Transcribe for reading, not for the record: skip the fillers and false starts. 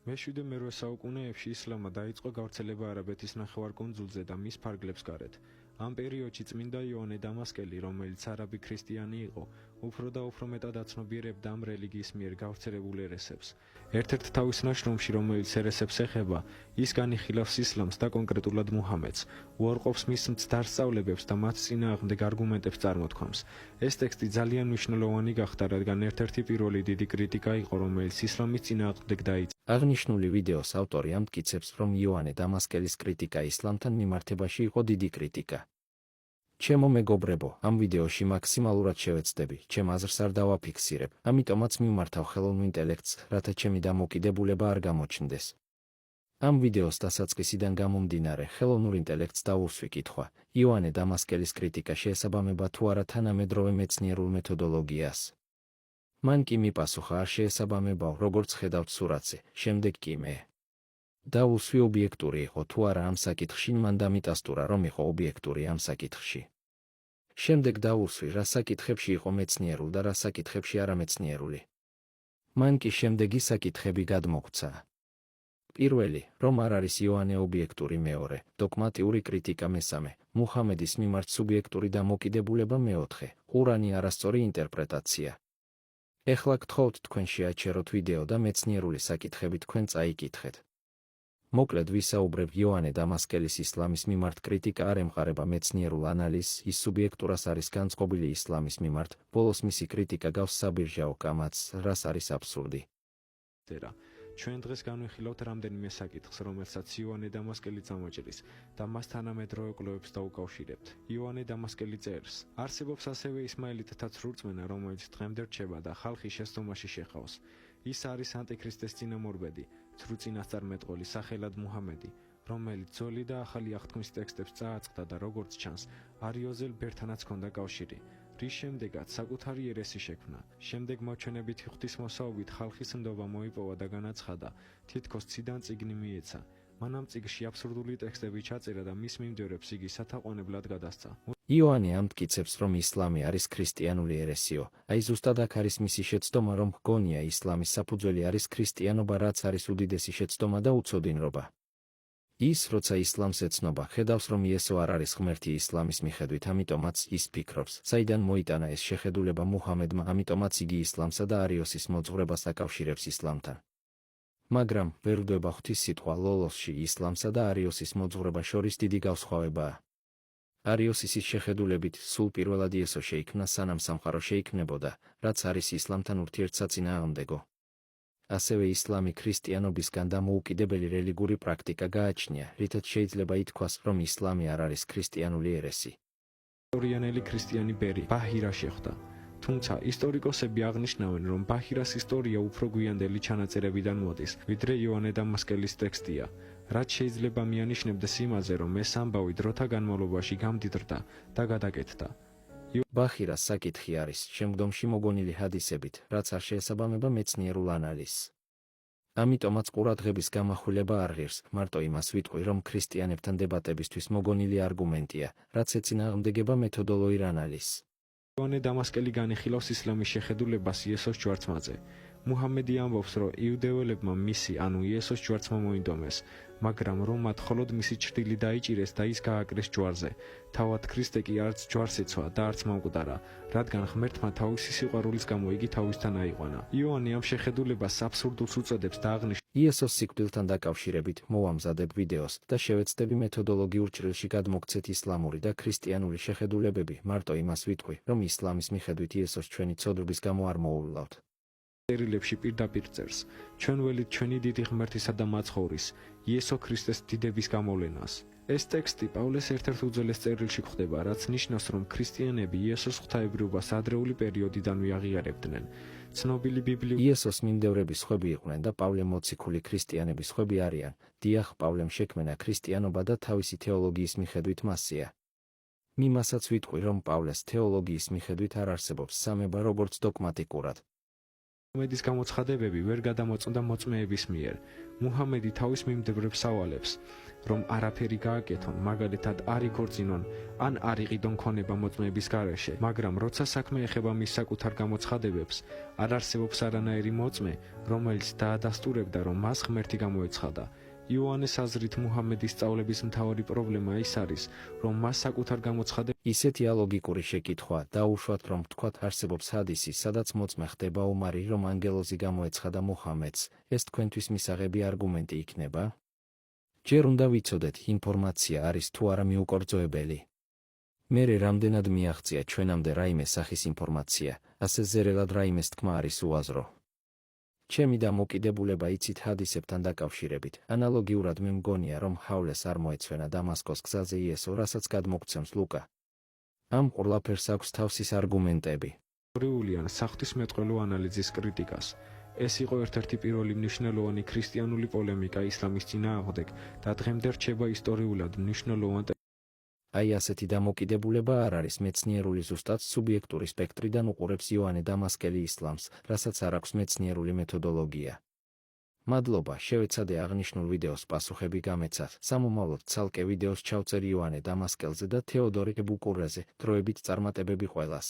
მე-7-მე საუკუნეებში ისლამმა დაიწყო გავრცელება არაბეთის ნახევარკუნძულზე და მის ფარგლებს გარეთ. ამ პერიოდში წმინდა იოანე დამასკელი, რომელიც არაბი ქრისტიანი იყო, უფრო და უფრო მეტად აცნობიერებდა ამ რელიგიის მიერ გავრცელებულ ერესებს. ერთ-ერთ თავის ნაშრომში, რომელიც ერესებს ეხება, ის განიხილავს ისლამს და კონკრეტულად მუჰამედს, უარყოფს მის მცდარ სწავლებებს და მათ წინააღმდეგ არგუმენტებს წარმოთქვამს. ეს ტექსტი ძალიან მნიშვნელოვანი გახდა, რადგან ერთ-ერთი პირველი დიდი კრიტიკა იყო, რომელიც ისლამის წინააღმდეგ დაიწყო. აღნიშნული ვიდეოს ავტორი ამტკიცებს, რომ იოანე დამასკელის კრიტიკა ისლამთან მიმართებაში იყო დიდი კრიტიკა. ჩემო მეგობრებო, ამ ვიდეოში მაქსიმალურად შევეცდები, ჩემ აზრს არ დავაფიქსირებ, ამიტომაც მიმართავ ხელოვნურ ინტელექტს, რათა ჩემი დამოკიდებულება არ გამოჩნდეს. ამ ვიდეოს დასაწყისიდან გამომდინარე, ხელოვნურ ინტელექტს დაუსვი კითხვა: იოანე დამასკელის კრიტიკა შეესაბამება თუ არა თანამედროვე მეცნიერულ მეთოდოლოგიას? მან კი მიპასუხა: არ შეესაბამებაო, როგორც ხედავთ სურათზე, შემდეგ კი მე. დაუსვი ობიექტური იყო თუ არა ამ საკითხში, მან დამიტასტურა, რომ იყო ობიექტური ამ საკითხში. შემდეგ დაუსვი, რა საკითხებში იყო მეცნიერულ და რა საკითხებში არამეცნიერული. მან კი შემდეგი საკითხები გადმოგვცა. პირველი, რომ არ არის იოანე ობიექტური; მეორე, დოგმატიური კრიტიკა; მესამე, მუჰამედის მიმართ სუბიექტური დამოკიდებულება; მეოთხე, ყურანი არასწორი ინტერპრეტაცია. ეხლა გთხოვთ თქვენ შეაჩეროთ ვიდეო და მეცნიერული საკითხები თქვენ წაიკითხეთ. მოკლედ ვისაუბრებ იოანე დამასკელის ისლამის მიმართ კრიტიკა არ ემყარება მეცნიერულ ანალიზს, ის სუბიექტურას არის განწყობილი ისლამის მიმართ, ბოლოს მისი კრიტიკა გავს საბირჟაო კამათს, რას არის აბსურდი. ჩვენ დღეს განვიხილავთ რამდენიმე საკითხს, რომელსაც იოანე დამასკელი წამოჭრის და მას თანამედროვე კვლევებს დაუკავშირებთ. იოანე დამასკელი წერს: არსებობს ასევე ისმაილიტთა ცრურწმენა, რომელიც დღემდე რჩება და ხალხი შეცდომაში შეხავს. ის არის ანტიქრისტეს წინამორბედი, ცრუ წინასწარმეტყველი სახელად მუჰამედი, რომელიც ძველი და ახალი აღთქმის ტექსტებს წააწყდა და როგორც ჩანს, არიოზელ ბერთანაც ჰქონდა კავშირი, რის შემდეგაც საკუთარი ერესი შექმნა. შემდეგ მოჩვენებითი ღვთისმოსაობით ხალხის ნდობა მოიპოვა და განაცხადა, თითქოს ციდან წიგნი მიეცა. მან ამ წიგნში აბსურდული ტექსტები ჩაწერა და მის მიმდევრებს იგი სათაყვანებლად გადასცა. იოანე ამტკიცებს, რომ ისლამი არის ქრისტიანული ერესიო. აი ზუსტად აქ არის მისი შეცდომა, რომ გონია ისლამის საფუძველი არის ქრისტიანობა, რაც არის უდიდესი შეცდომა და უცოდინრობა. ის, როცა ისლამს ეცნობა, ხედავს, რომ იესო არ არის ღმერთი ისლამის მიხედვით, ამიტომაც ის ფიქრობს, საიდან მოიტანა ეს შეხედულება მუჰამედმა, ამიტომაც იგი ისლამსა და არიოსის მოძღვრებას აკავშირებს ისლამთან. მაგრამ ვერ ვდება ღვთის სიტყვა ლოლოსში ისლამსა და არიოსის მოძღვრება შორის დიდი განსხვავებაა. არიოსის შეხედულებით, სულ პირველად იესო შეიქმნა, სანამ სამყარო შეიქმნებოდა, რაც არის ისლამთან ურთიერთსაწინააღმდეგო. ასევე ისლამი ქრისტიანობისგან დამოუკიდებელი რელიგიური პრაქტიკა გააჩნია, რითაც შეიძლება ითქვას, რომ ისლამი არ არის ქრისტიანული ერესი. ორიანელი ქრისტიანი ბერი ბაჰირა შეხვდა. თუმცა ისტორიკოსები აღნიშნავენ, რომ ბაჰირას ისტორია უფრო გვიანდელი ჩანაწერებიდან მოდის, ვიდრე იოანე დამასკელის ტექსტია, რაც შეიძლება მიანიშნებდეს იმაზე, რომ ეს ამბავი დროთა განმავლობაში გამდიდრდა და გადაკეთდა. ბაჰირას საკითხი არის შემდგომში მოგონილი ჰადისებით, რაც არ შეესაბამება მეცნიერულ ანალიზს. ამიტომაც ყურადღების გამახვილება არ ღირს, მარტო იმას ვიტყვი, რომ ქრისტიანებთან დებატებისთვის მოგონილი არგუმენტია, რაც ეწინააღმდეგება მეთოდოლოგიურ ანალიზს. იოანე დამასკელი განიხილავს ისლამის შეხედულებას იესოს ჯვარცმაზე. მუჰამედი ამბობს, რომ იუდეველებმა მისი, ანუ იესოს ჯვარცმა მოინდომეს, მაგრამ რომ მათ მხოლოდ მისი ჩრდილი დაიჭირეს და ის გააკრეს ჯვარზე. თავად ქრისტე კი არც ჯვარს ეცვა და არც მომკვდარა, რადგან ღმერთმა თავისი სიყვარულის გამო იგი თავისთან აიყვანა. იოანე ამ შეხედულებას აბსურდულს უწოდებს და აღნიშნავს: იესოს სიკვდილთან დაკავშირებით მოვამზადებ ვიდეოს და შევეცდები მეთოდოლოგიურ ჭრილში გადმოგცეთ ისლამური და ქრისტიანული შეხედულებები, მარტო იმას ვიტყვი, რომ ისლამის მიხედვით იესოს ჩვენი ცოდვების გამო არ მოუვლავთ. წერილებში პირდაპირ წერს: ჩვენ ველით ჩვენი დიდი ღმერთისა და მაცხოვრის, იესო ქრისტეს დიდების გამოვლენას. ეს ტექსტი პავლეს ერთ-ერთ უძველეს წერილში გვხვდება, რაც ნიშნავს, რომ ქრისტიანები იესოს ღვთაებრიობას ადრეული პერიოდიდანვე აღიარებდნენ. ცნობილი ბიბლიური იესოს მიმდევრები სხვები იყვნენ და პავლე მოციქული ქრისტიანები სხვები არიან. დიახ, პავლემ შექმნა ქრისტიანობა და თავისი თეოლოგიის მიხედვით მასია. მიმასაც ვიტყვი, რომ პავლეს თეოლოგიის მიხედვით არ არსებობს სამება როგორც დოგმატიკურად. მუჰამედის გამოცხადებები ვერ გადამოწმდა მოწმეების მიერ. მუჰამედი თავის მიმდევრებს ავალებს, რომ არაფერი გააკეთონ, მაგალითად არ იქორწინონ ან არ იყიდონ ქონება მოწმეების გარეშე, მაგრამ როცა საქმე ეხება მის საკუთარ გამოცხადებებს, არ არსებობს არანაირი მოწმე, რომელიც დაადასტურებდა, რომ მას ღმერთი გამოეცხადა. იოანეს აზრით მუჰამედის სწავლების მთავარი პრობლემა ის არის, რომ მას საკუთარ გამოცხადებებს ისეთია ლოგიკური შეკითხვა, დაუშვათ რომ თქვათ არსებობს ჰადისი, სადაც მოწმე ხდება უმარი, რომ ანგელოზი გამოეცხადა მუჰამედს, ეს თქვენთვის მისაღები არგუმენტი იქნება? ჯერ უნდა ვიცოდეთ, ინფორმაცია არის თუ არა მიუკერძოებელი. მერე რამდენად მიაღწია ჩვენამდე რაიმე სახის ინფორმაცია, ასე ზერელად რაიმეს თქმა არის უაზრო. ჩემი დამოკიდებულება იცით ჰადისებთან დაკავშირებით, ანალოგიურად მე მგონია, რომ ჰავლეს არ მოეცვენა დამასკოს გზაზე იესო, რასაც გადმოგცემს ლუკა. ამ ყველაფერს აქვს თავსის არგუმენტები. ისტორიული ან საღვთისმეტყველო ანალიზის კრიტიკას. ეს იყო ერთ-ერთი პირველი მნიშვნელოვანი ქრისტიანული პოლემიკა ისლამის წინააღმდეგ და დღემდე რჩება ისტორიულად მნიშვნელოვან. აი ასეთი დამოკიდებულება არ არის მეცნიერული, ზუსტად სუბიექტური სპექტრიდან უყურებს იოანე დამასკელი ისლამს, რასაც არ აქვს მეცნიერული მეთოდოლოგია. მადლობა, შევეცადე აღნიშნულ ვიდეოს პასუხები გამეცათ. სამომავლოდ ცალკე ვიდეოს ჩავწერ იოანე დამასკელზე და თეოდორე ბუკურეზე, დროებით წარმატებები ყველას.